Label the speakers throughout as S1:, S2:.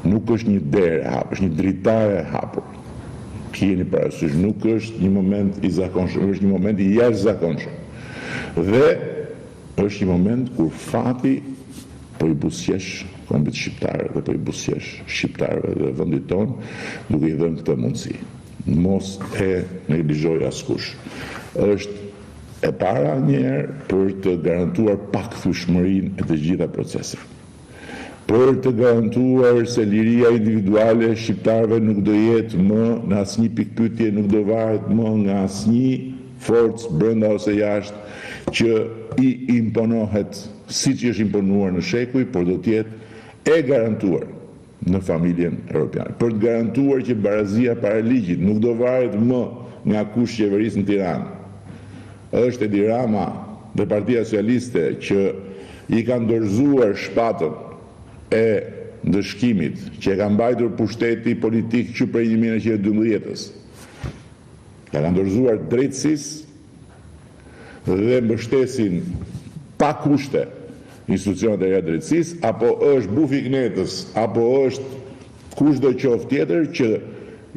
S1: Nuk është një derë e hapur, është një dritare e hapur. Keni parasysh, nuk është një moment i zakonshëm, është një moment i jashtëzakonshëm. Dhe është një moment kur fati po i buzëqesh kombit shqiptare dhe po i buzëqesh shqiptarëve dhe vendit tonë duke i dhënë këtë mundësi. Mos e neglizhoj askush. Është e para njëherë për të garantuar pakthyeshmërinë e të gjitha proceseve. Për të garantuar se liria individuale e shqiptarëve nuk do jetë më në asnjë pikë pyetje, nuk do varet më nga asnjë forcë brenda ose jashtë që i imponohet siç është imponuar në shekuj, por do të jetë e garantuar në familjen europiane. Për të garantuar që barazia para ligjit nuk do varet më nga kush qeveris në Tiranë. Është Edi Rama dhe Partia Socialiste që i kanë dorëzuar shpatën e ndëshkimit që e ka mbajtur pushteti politik që prej 1912-s. Ja kanë dorëzuar drejtësisë dhe mbështesin pa kushte institucionet e reja drejtësisë, apo është bufi knetës, apo është kushdo qoftë tjetër që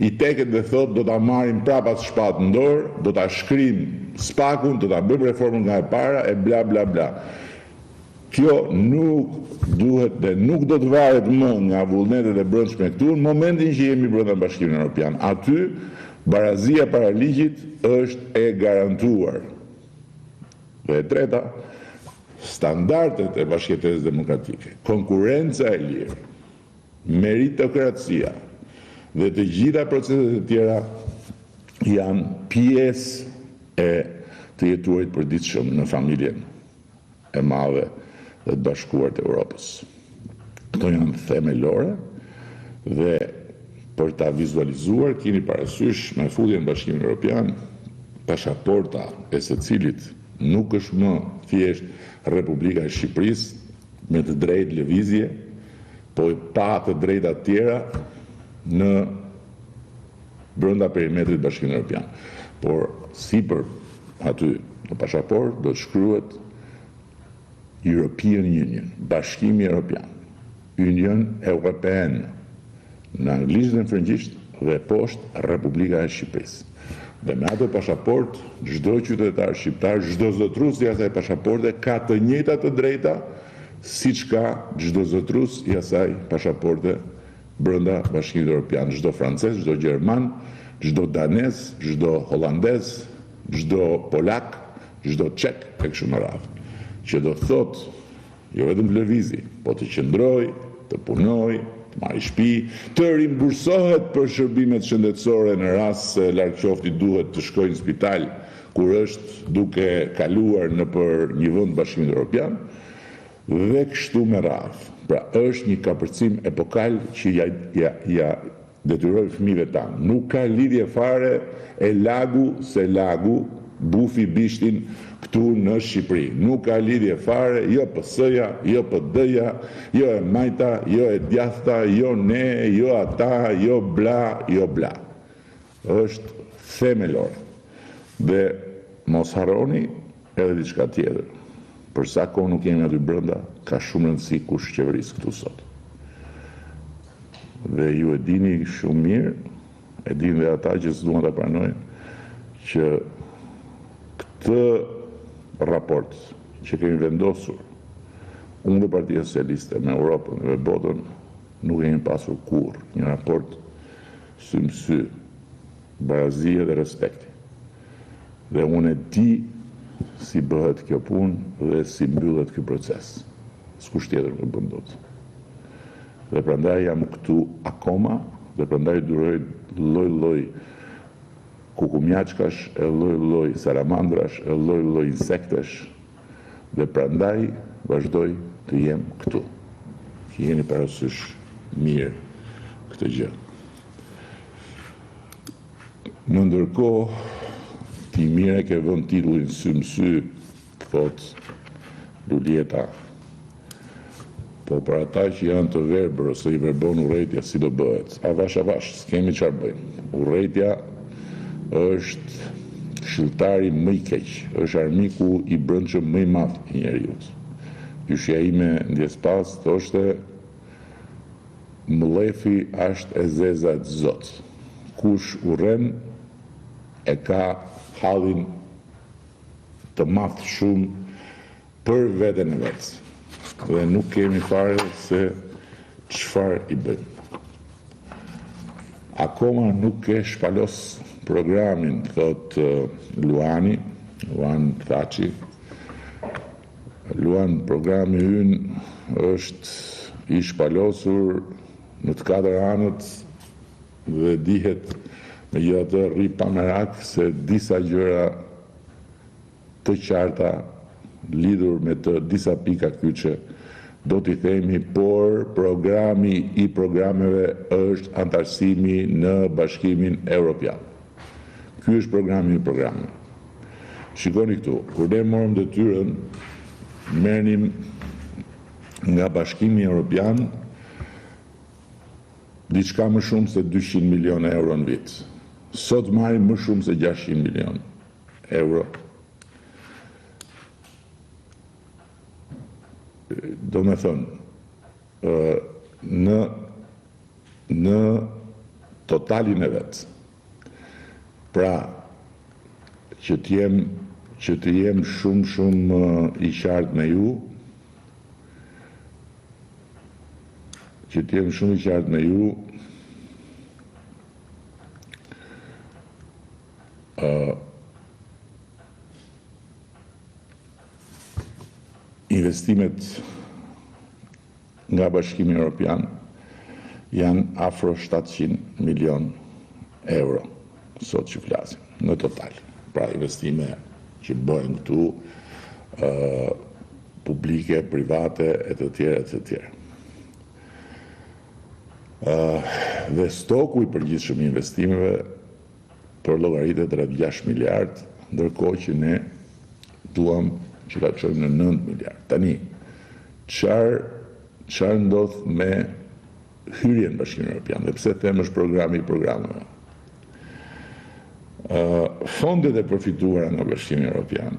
S1: i teket dhe thot do ta marrim prapat shpatë në dorë, do ta shkrim spakun, do ta bëjmë reformën nga e para e bla bla bla. Kjo nuk duhet dhe nuk do të varet më nga vullnetet e brendshme këtu në momentin që jemi brenda Bashkimit Evropian. Aty barazia para ligjit është e garantuar. Dhe e treta, standardet e bashkëjetesës demokratike, konkurenca e lirë, meritokracia dhe të gjitha proceset e tjera janë pjesë e të jetuarit përditshëm në familjen e madhe dhe të bashkuar të Europës. Këto janë themelore dhe për ta vizualizuar keni parasysh me futjen në Bashkimin Evropian, pasaporta e secilit nuk është më thjesht Republika e Shqipërisë me të drejtë lëvizje, po pa të drejta tjera në brenda perimetrit Bashkimit Evropian. Por sipër aty në pasaport do të shkruhet European Union, Bashkimi Evropian, Union Européenne në anglisht dhe në frëngjisht dhe poshtë Republika e Shqipërisë. Dhe me atë pasaport, çdo qytetar shqiptar, çdo zotrues i asaj pasaporte ka të njëjtat të drejta siç ka çdo zotrues i asaj pasaporte brenda Bashkimit Evropian, çdo francez, çdo gjerman, çdo danez, çdo holandez, çdo polak, çdo çek e kështu me radhë. Që do thot, jo vetëm të lëvizi, po të qëndroj, të punoj, të marrë shtëpi, të rimbursohet për shërbimet shëndetësore në rast se larg qofti duhet të shkojë në spital kur është duke kaluar nëpër një vend Bashkimit Evropian dhe kështu me radhë. Pra është një kapërcim epokal që ja detyroi fëmijëve tanë. Nuk ka lidhje fare e lagu se lagu bufi bishtin këtu në Shqipëri. Nuk ka lidhje fare, jo PS-ja, jo PD-ja, jo e majta, jo e djathta, jo ne, jo ata, jo bla, jo bla. Është themelore. Dhe mos harroni edhe diçka tjetër. Për sa kohë nuk jemi aty brenda, ka shumë rëndësi kush qeveris këtu sot. Dhe ju e dini shumë mirë, e dini dhe ata që s'duan ta pranojnë, që këtë raport që kemi vendosur unë dhe Partia Socialiste me Europën dhe botën nuk kemi pasur kur një raport sy më sy, barazie dhe respekti. Dhe unë e di si bëhet kjo punë dhe si mbyllet ky proces. S'kush tjetër nuk bën dot. Dhe prandaj jam këtu akoma dhe prandaj duroj lloj-lloj kukumjaçkash, e lloj-lloj salamandrash, e lloj-lloj insektesh dhe prandaj vazhdoj të jem këtu. Jeni parasysh mirë këtë gjë. Në ndërkohë, ti mire ke vënë titullin sy më sy, thot Lulieta. Po për ata që janë të verbër ose i verbon urrejtja si do bëhet. Avash, s'kemi çfarë bëjmë. Urrejtja është këshilltari më i keq, është armiku i brendshëm më i madh i njeriut. Pyetja ime ndjes pas thoshte Mlefi është e zeza të Zot. Kush urren e ka hallin të madh shumë për veten e vet. Dhe nuk kemi fare se çfarë i bëjmë. Akoma nuk e shpalos programin, thot Luan Thaçi. Luan, programi ynë është i shpalosur në të 4 anët dhe dihet megjithatë rri pa merak se disa gjëra të qarta lidhur me të disa pika kyçe do t'i themi, por programi i programeve është antarësimi në Bashkimin Evropian. Ky është programi i programeve. Shikoni këtu, kur ne morëm detyrën, merrnim nga Bashkimi Evropian diçka më shumë se 200 milion euro në vit. Sot marrim më shumë se 600 milion euro. Do me thënë, në totalin e vetë. Pra, që të jem shumë i qartë me ju, investimet nga Bashkimi Evropian janë afro 700 milion euro, sot që flasim, në total. Pra investime që bëhen këtu, publike, private, e të tjera. Dhe stoku i përgjithshëm i investimeve për llogaritet rreth 6 miliard, ndërkohë që ne duam që ta çojmë në 9 miliard. Tani, çfarë ndodh me hyrjen në Bashkimin Evropian, dhe pse them është programi i programeve. Fondet e përfituara nga Bashkimi Evropian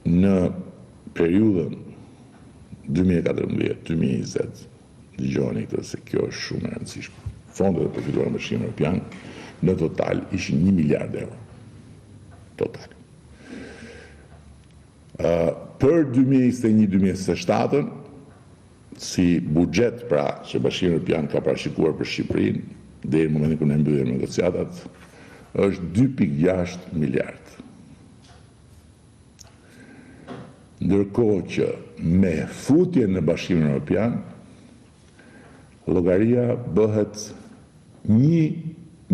S1: në periudhën 2014-2020, dëgjoni këtë se kjo është shumë e rëndësishme. Fondet e përfituara nga Bashkimi Evropian në total ishin 1 miliard euro. Total. Për 2021-2027, si buxhet pra që Bashkimi Evropian ka parashikuar për Shqipërinë, deri në momentin kur ne mbyllim negociatat, është 2.6 miliard. Ndërkohë që me futjen në Bashkimin Evropian, llogaria bëhet 1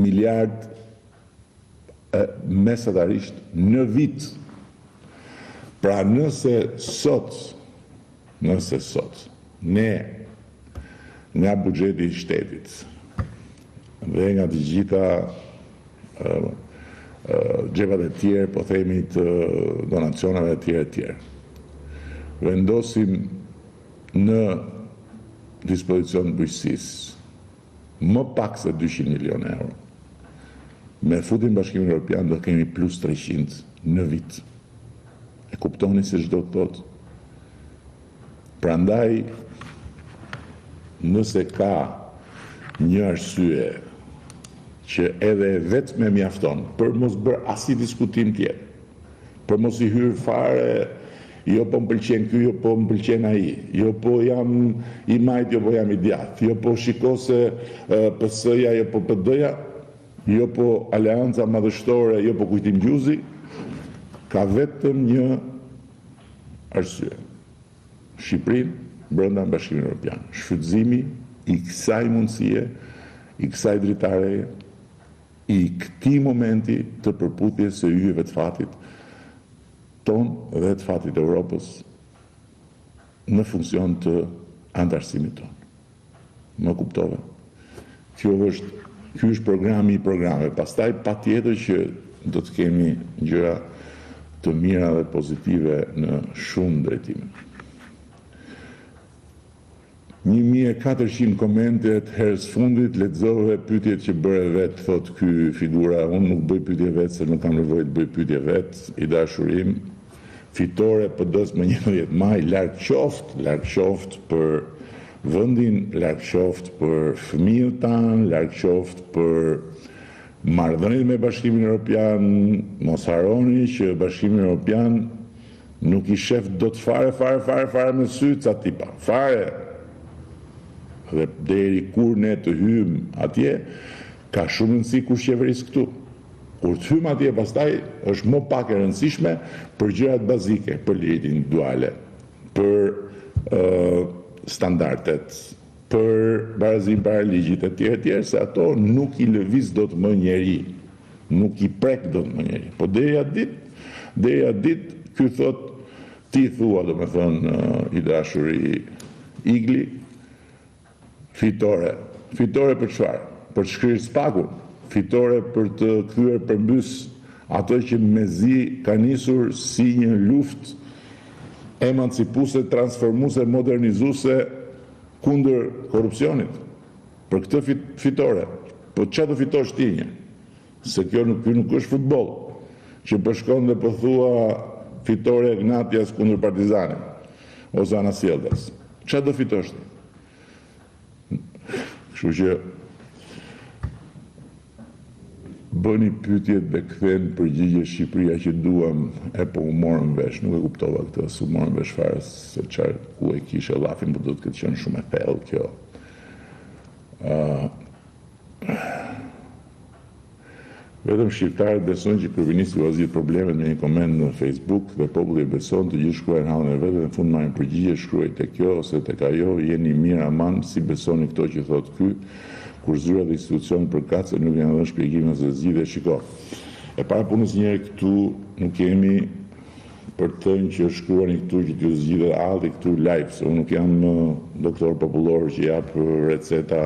S1: miliard mesatarisht në vit. Pra nëse sot ne nga buxheti i shtetit dhe nga të gjitha xhepat e tjerë, po themi të donacioneve e tjera, vendosim në dispozicion bujqësisë më pak se 200 milion euro. Me futjen në Bashkimin Evropian do kemi plus 300 në vit. E kuptoni se çdo të thotë. Prandaj, nëse ka një arsye që edhe vetëm mjafton për mos bërë asnjë diskutim tjetër, për mos i hyrë fare, jo po më pëlqen ky, jo po më pëlqen ai, jo po jam i majt, jo po jam i djathtë, jo po shiko se PS-ja, jo po PD-ja, jo po aleanca madhështore, jo po kujtim gjuzi, ka vetëm një arsye. Shqipërinë brenda Bashkimit Evropian. Shfrytëzimi i kësaj mundësie, i kësaj dritareje, i këtij momenti të përputhjes së yjeve të fatit ton dhe të fatit të Europës në funksion të antarësimit ton. Më kuptove? Ky është programi i programeve. Pastaj patjetër që do të kemi gjëra të mira dhe pozitive në shumë drejtime. 1400 komente herës fundit, lexove pyetjet që bëre vetë, thot ky figura, unë nuk bëj pyetje vetë se nuk kam nevojë të bëj pyetje vetë, i dashurim, fitore PD-s më 11 maj, larg qoftë për vendin, larg qoftë për fëmijët tanë, larg qoftë për marrëdhëniet me Bashkimin Evropian. Mos harroni që Bashkimi Evropian nuk i shef dot fare me sy ca tipa. Fare. Dhe deri kur ne të hymë atje, ka shumë rëndësi kush qeveris këtu. Kur të hymë atje pastaj është më pak e rëndësishme për gjërat bazike, për lirin individuale, për standardet, për barazim para ligjit e tjerë, se ato nuk i lëviz dot më njeri, nuk i prek dot më njeri. Po deri atë ditë, ky thot, ti thua, do me thënë, i dashuri Igli, fitore për çfarë? Për të shkrirë spagun, fitore për të kthyer përmbys ato që mezi ka nisur si një luftë emancipuese, transformuese, modernizuese kundër korrupsionit. Për këtë fitore. Po çfarë do fitosh ti një? Se ky nuk është futboll, që po shkon dhe po thua fitore Ignatias kundër Partizanit ose Anasjeldas. Çfarë do fitosh ti? Kështu që bëni pyetjet dhe kthejnë përgjigje Shqipëria që duam, po u morën vesh, nuk e kuptova këtë, s'u morën vesh fare se çfarë ku e kishe llafin, por do të ketë qenë shumë e thellë kjo. Vetëm shqiptarët besojnë që kryeministri u zgjidh problemet me një koment në Facebook dhe populli beson, të gjithë shkruajnë hallën e vet dhe në fund marrin përgjigje, shkruaj tek kjo ose tek ajo, jeni mirë aman, si besoni këto që thot ky, kur zyra dhe institucionet përkatëse nuk janë dhënë shpjegime se zgjidhje. Shiko. E para punës njëri këtu nuk kemi për të që shkruani këtu që t'ju zgjidhet alli këtu live, se unë nuk jam doktor popullor që jap receta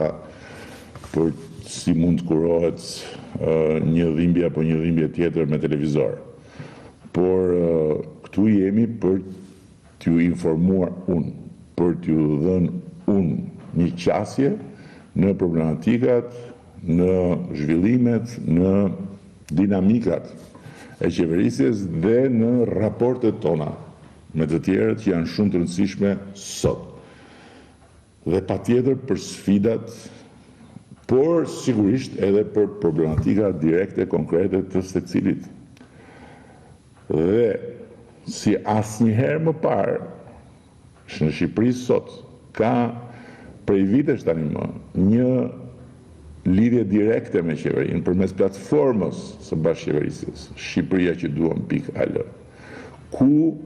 S1: për si mund të kurohet një dhimbje apo një dhimbje tjetër me televizor. Por këtu jemi për t'ju informuar unë, për t'ju dhënë unë një qasje në problematikat, në zhvillimet, në dinamikat e qeverisjes dhe në raportet tona me të tjerët që janë shumë të rëndësishme sot. Dhe patjetër për sfidat, por sigurisht edhe për problematika direkte, konkrete të secilit. Dhe si asnjëherë më parë, në Shqipëri sot ka prej vitesh tani më një lidhje direkte me qeverinë përmes platformës së bashkëqeverisjes Shqipëria që duam.al, ku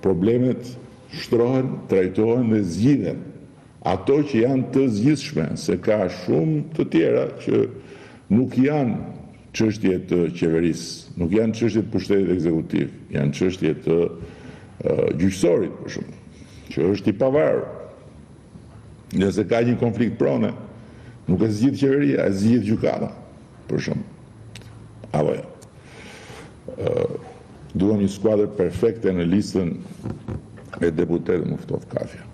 S1: problemet shtrohen, trajtohen dhe zgjidhen. Ato që janë të zgjidhshme, se ka shumë të tjera që nuk janë çështje të qeverisë, nuk janë çështje të pushtetit ekzekutiv, janë çështje të gjyqësorit për shembull, që është i pavarur. Nëse ka një konflikt prone, nuk e zgjidh qeveria, e zgjidh gjykata, për shembull. Apo jo. Duam një skuadër perfekte në listën e deputetëve, më ftoft kafja.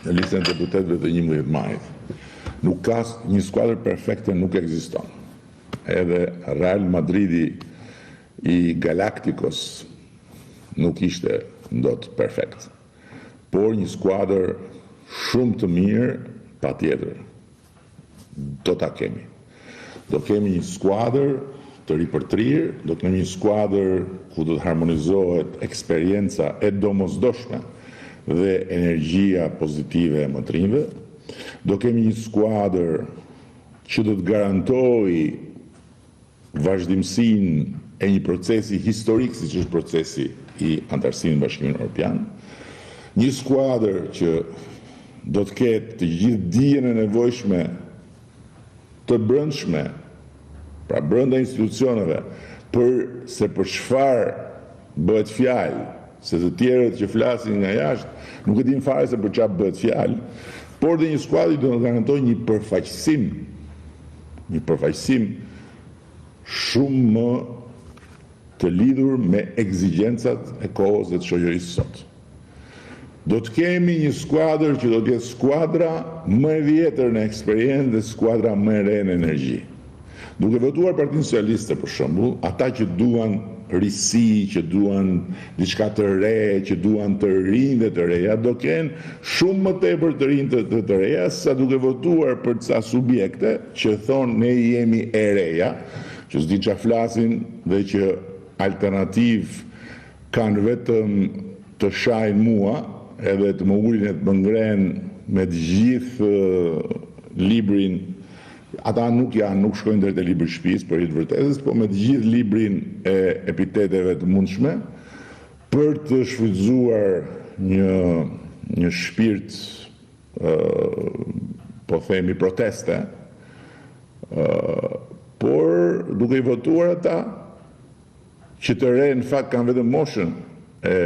S1: Në listën e deputetëve të 11 majit. Nuk ka një skuadër perfekte, nuk ekziston. Edhe Real Madridi i Galacticos nuk ishte ndot perfekt. Por një skuadër shumë të mirë, patjetër, do ta kemi. Do kemi një skuadër të ripërtrirë, do kemi një skuadër ku do të harmonizohet eksperienca e domosdoshme dhe energjia pozitive e motrinjve. Do kemi një skuadër që do të garantojë vazhdimsinë e një procesi historik, siç është procesi i antarësimit në Bashkimin Evropian. Një skuadër që do të ketë të gjithë dijen e nevojshme të brendshme, pra brenda institucioneve, për çfarë bëhet fjalë, se të tjerët që flasin nga jashtë nuk e dinë fare se për çfarë bëhet fjalë, por dhe një skuadër do të garantojë një përfaqësim shumë më të lidhur me ekzigjencat e kohës dhe të shoqërisë sot. Do të kemi një skuadër që do të jetë skuadra më e vjetër në eksperiencë dhe skuadra më e re në energji. Duke votuar Partinë Socialiste për shembull, ata që duan risi, që duan diçka të re, që duan të rinj dhe të reja, do kenë shumë më tepër të rinj të reja sa duke votuar për ca subjekte që thonë ne jemi e reja, që s'di çfarë flasin dhe që alternativ kanë vetëm të shajnë mua edhe të më ulin e të më ngrenë me të gjithë librin. Ata nuk shkojnë drejt e librit shtëpis për i të vërtetës, po me të gjithë librin e epiteteve të mundshme për të shfrytzuar një shpirt po themi proteste, por duke i votuar ata që të re në fakt kanë vetëm moshën e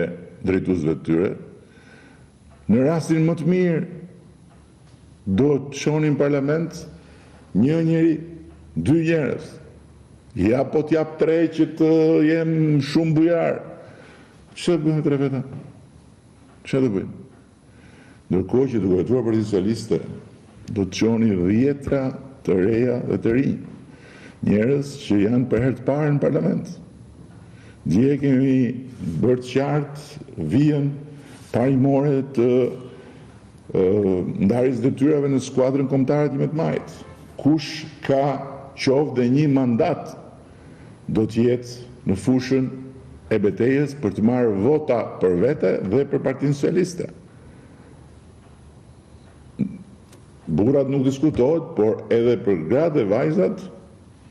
S1: drejtuesve të tyre, në rastin më të mirë do të çonin parlament një njeri, dy njerëz. Ja po t'jap tre që të jem shumë bujar. Ç'do bëjmë tre veta? Ç'do bëjmë? Ndërkohë që duke votuar Partia Socialiste, do të çoni 10 të reja dhe të rinj. Njerëz që janë për herë të parë në parlament. Dje kemi bërë të qartë vijën parimore të ndarjes detyrave në skuadrën kombëtare të 11 majit. Kush ka qoftë dhe një mandat do të jetë në fushën e betejës për të marrë vota për vete dhe për Partinë Socialiste. Burrat nuk diskutohet, por edhe për gratë dhe vajzat,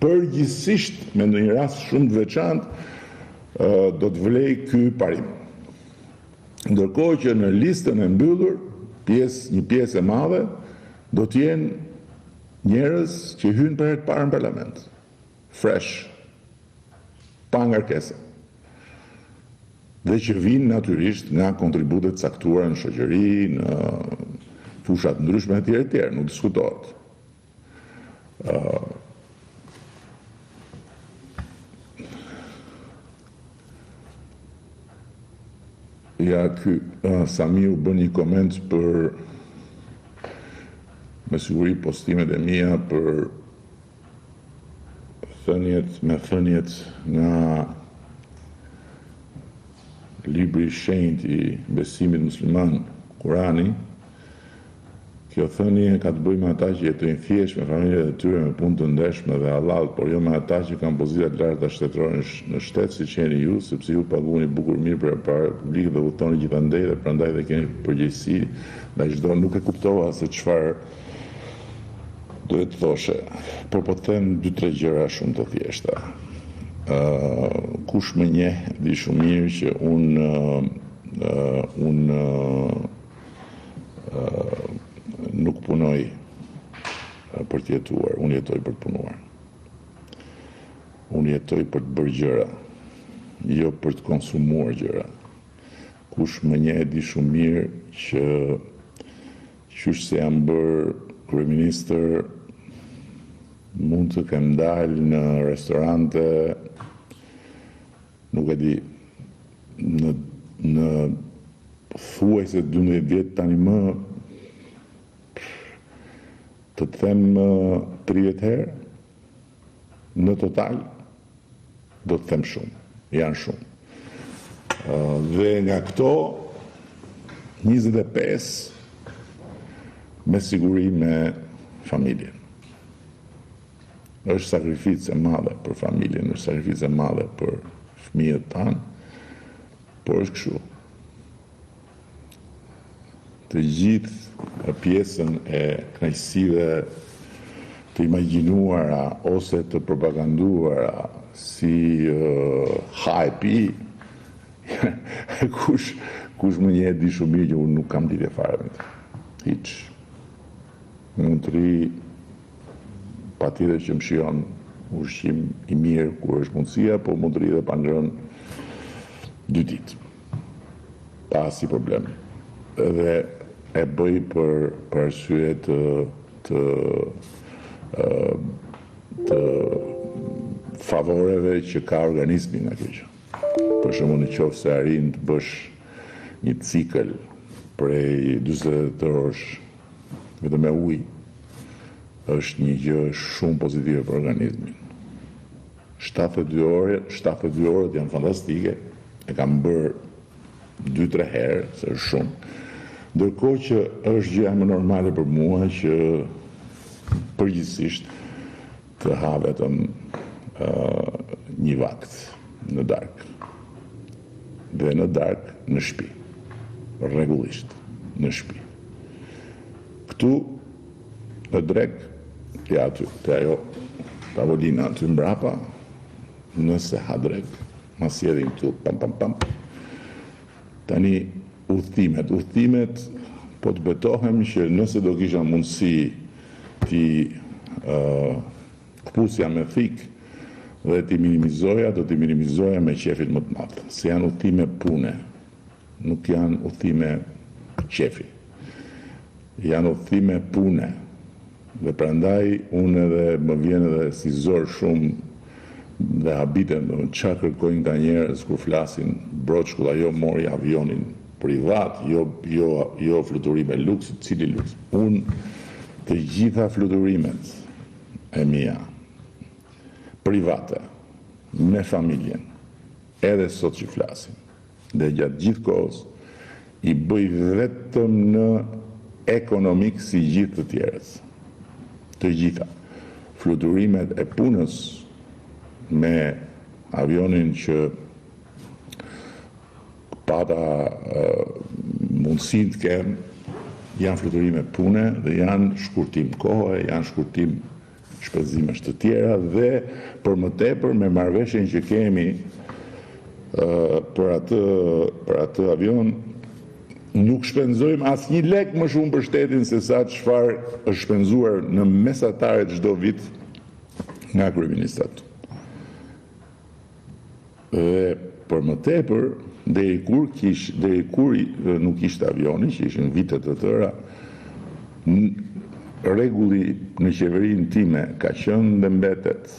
S1: përgjithsisht me ndonjë rast shumë të veçantë do të vlej ky parim. Ndërkohë që në listën e mbyllur, një pjesë e madhe do të jenë njerëz që hynë për herë të parë në parlament. Fresh, pa ngarkesa. Dhe që vinë natyrisht nga kontributet caktuara në shoqëri, në fushat ndryshme e tjerë, nuk diskutohet. Sami u bën një koment për, me siguri, postimet e mia për thënjet nga libri i shenjtë i besimit musliman, Kurani. Kjo thënie ka të bëjë me ata që jetojnë thjesht me familjet e tyre, me punë të ndershme dhe halal, por jo me ata që kanë pozita të larta shtetërore në shtet, siç jeni ju, sepse ju paguani bukur mirë për para publik dhe udhtoni gjithandej dhe prandaj dhe keni përgjegjësi ndaj çdo. Nuk e kuptova se çfarë duhet të thoshe, por po të them 2-3 gjëra shumë të thjeshta. Kush më njeh di shumë mirë që unë nuk punoj për të jetuar, unë jetoj për të punuar. Unë jetoj për të bërë gjëra, jo për të konsumuar gjëra. Kush më njeh di shumë mirë që qysh se jam bërë kryeministër, mund të kem dalë në restorante, nuk e di, në thuajse 12 vjet tani më, të them 30 herë, në total, do të them shumë, janë shumë. Dhe nga këto, 25, me siguri me familjen. Është sakrificë e madhe për familjen, është sakrificë e madhe për fëmijët tanë, por është kështu. Të gjithë pjesën e kënaqësive të imagjinuara ose të propaganduara si hype, kush më njeh di shumë mirë që unë nuk kam lidhje fare me të. Hiç. Mund të ri patjetër që më shijon ushqim i mirë kur është mundësia, po mund të ri dhe pa ngrënë 2 ditë. Pa asnjë problem. Dhe e bëj për arsye të favoreve që ka organizmi nga kjo gjë. Për shembull, nëse arrin të bësh një cikël prej 48 orësh vetëm me ujë, është një gjë shumë pozitive për organizmin. 72 orët janë fantastike, e kam bërë 2-3 herë, se është shumë, ndërkohë që është gjëja më normale për mua që përgjithsisht të ha vetëm një vakt në darkë. Dhe në darkë në shtëpi, rregullisht në shtëpi. Këtu në drek, aty, të ajo tavolina aty mbrapa, nëse ha drek, ma sjedhin këtu, pam. Tani udhëtimet, po të betohem që nëse do kisha mundësi ti këpusja me thik dhe ti minimizoja, do ti minimizoja me qefit më të madh. Se janë udhëtime pune, nuk janë udhëtime qefi. Janë udhëtime pune. Dhe prandaj unë edhe më vjen edhe si zor shumë dhe habitem dhe qa kërkojnë ka njerëz kur flasin broçkulla, jo mori avionin privat, jo fluturime luks, cili luks. Unë të gjitha fluturimet e mia private, me familjen, edhe sot që flasin, dhe gjatë gjithë kohës, i bëj vetëm në ekonomik si gjithë të tjerës. Të gjitha. Fluturimet e punës me avionin që pata mundësin të kem, janë fluturime pune dhe janë shkurtim kohë, janë shkurtim shpenzimesh të tjera dhe për më tepër me marrëveshjen që kemi për atë avion, nuk shpenzojmë asnjë lek më shumë për shtetin se sa çfarë është shpenzuar në mesatare çdo vit nga kryeministrat. Dhe për më tepër, deri kur nuk ishte avioni, që ishin vitet të tëra, rregulli në qeverinë time ka qenë dhe mbetet.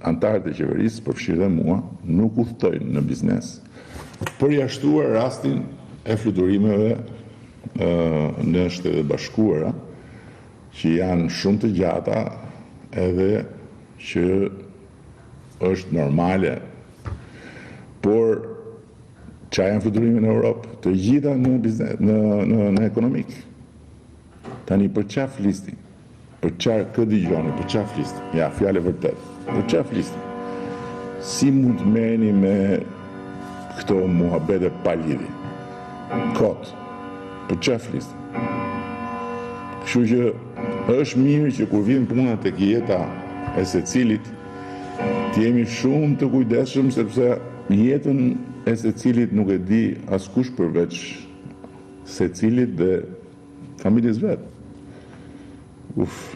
S1: Antarët e qeverisë, përfshirë dhe mua, nuk udhtojnë në biznes, përjashtuar rastin e fluturimeve në Shtetet Bashkuara, që janë shumë të gjata edhe që është normale, por qa janë fluturime në Europë, të gjitha në biznes, në ekonomik. Tani për qa flistin? Për qa këtë digjoni, për qa flistin? Ja, fjale vërtet. Për qa flistin? Si mund të merreni me këto muhabete pa lidhje? Kot. Për qa flistin? Kështu që është mirë që kur vjen puna tek jeta e secilit, të jemi shumë të kujdesshëm sepse jetën e secilit nuk e di askush përveç secilit dhe familjes vet. Uf.